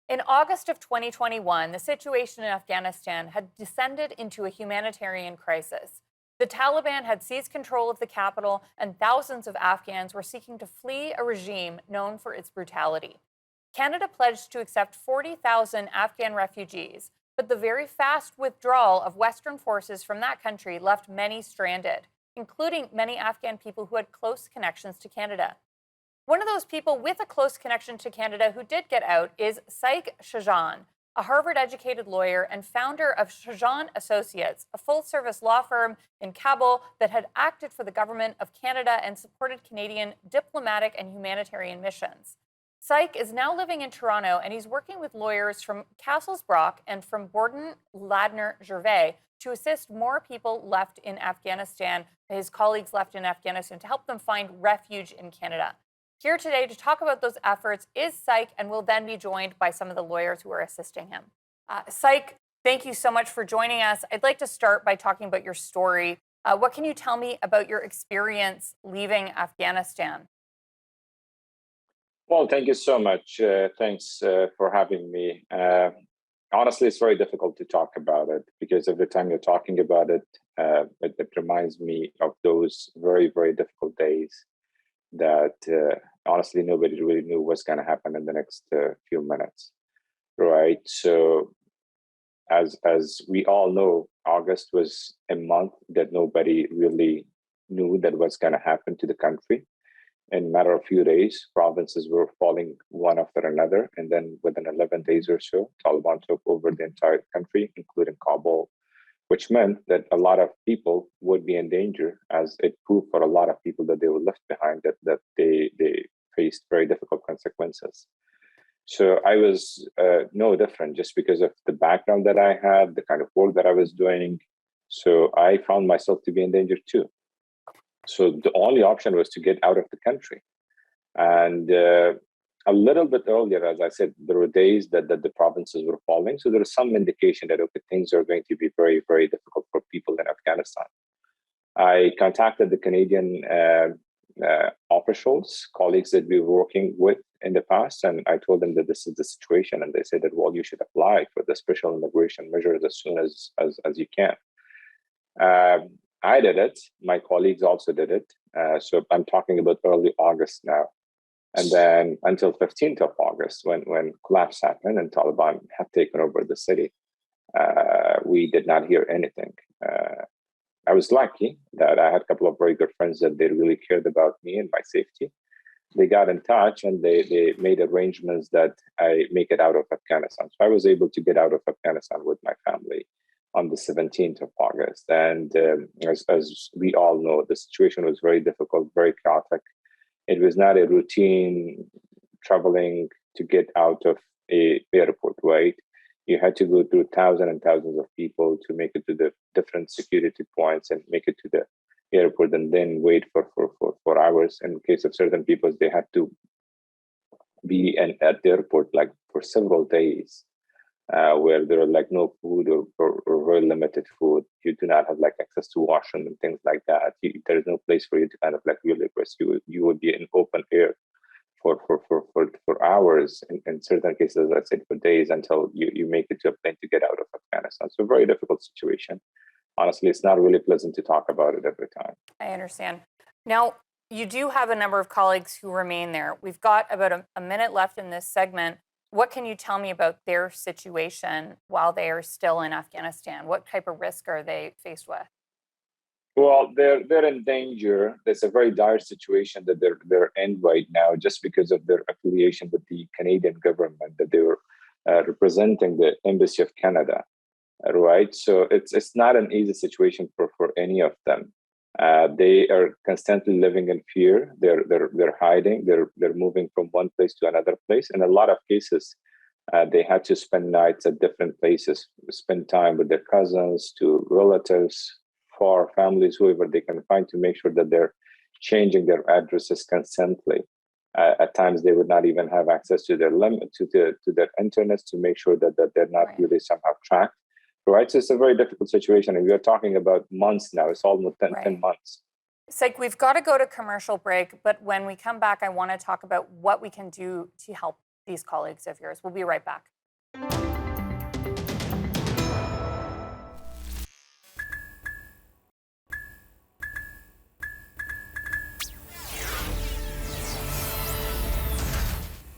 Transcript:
In August of 2021, the situation in Afghanistan had descended into a humanitarian crisis. The Taliban had seized control of the capital, and thousands of Afghans were seeking to flee a regime known for its brutality. Canada pledged to accept 40,000 Afghan refugees, but the very fast withdrawal of Western forces from that country left many stranded, including many Afghan people who had close connections to Canada. One of those people with a close connection to Canada who did get out is Saik Shajan, a Harvard educated lawyer and founder of Shajan Associates, a full service law firm in Kabul that had acted for the government of Canada and supported Canadian diplomatic and humanitarian missions. Saik is now living in Toronto, and he's working with lawyers from Castles Brock and from Borden Ladner Gervais to assist more people left in Afghanistan, his colleagues left in Afghanistan, to help them find refuge in Canada. Here today to talk about those efforts is Saik, and will then be joined by some of the lawyers who are assisting him. Saik, thank you so much for joining us. I'd like to start by talking about your story. What can you tell me about your experience leaving Afghanistan? Well, thank you so much. Thanks for having me. Honestly, it's very difficult to talk about it because every time you're talking about it, it reminds me of those very, very difficult days that honestly nobody really knew what's going to happen in the next few minutes, right? So, as we all know, August was a month that nobody really knew that what's going to happen to the country. In a matter of few days, provinces were falling one after another, and then within 11 days or so, Taliban took over the entire country, including Kabul, which meant that a lot of people would be in danger, as it proved for a lot of people that they were left behind, that they faced very difficult consequences. So I was no different just because of the background that I had, the kind of work that I was doing. So I found myself to be in danger too. So the only option was to get out of the country. And a little bit earlier, as I said, there were days that the provinces were falling. So there was some indication that okay, things are going to be very, very difficult for people in Afghanistan. I contacted the Canadian officials, colleagues that we were working with in the past, and I told them that this is the situation. And they said that, well, you should apply for the special immigration measures as soon as you can. I did it. My colleagues also did it. So I'm talking about early August now. And then until 15th of August, when collapse happened and Taliban had taken over the city, we did not hear anything. I was lucky that I had a couple of very good friends that they really cared about me and my safety. They got in touch and they made arrangements that I make it out of Afghanistan. So I was able to get out of Afghanistan with my family on the 17th of August. And as we all know, the situation was very difficult, very chaotic. It was not a routine traveling to get out of a airport, right? You had to go through thousands and thousands of people to make it to the different security points and make it to the airport and then wait for hours. In case of certain people, they had to be at the airport like for several days where there are like no food or very limited food. You do not have like access to washroom and things like that. There is no place for you to kind of like really rest. You would be in open air for hours, in certain cases, I said for days until you make it to a plane to get out of Afghanistan. So very difficult situation. Honestly, it's not really pleasant to talk about it every time. I understand. Now, you do have a number of colleagues who remain there. We've got about a minute left in this segment. What can you tell me about their situation while they are still in Afghanistan? What type of risk are they faced with? Well, they're in danger. There's a very dire situation that they're in right now, just because of their affiliation with the Canadian government, that they were representing the Embassy of Canada, right? So it's not an easy situation for any of them. They are constantly living in fear. They're hiding. They're moving from one place to another place. In a lot of cases, they had to spend nights at different places, spend time with their cousins, to relatives, for families, whoever they can find, to make sure that they're changing their addresses constantly. At times, they would not even have access to their limit to their internet to make sure that they're not Right. really somehow tracked. Right, so it's a very difficult situation, and we are talking about months now. It's almost 10 Right. months. Psych, we've got to go to commercial break, but when we come back, I want to talk about what we can do to help these colleagues of yours. We'll be right back.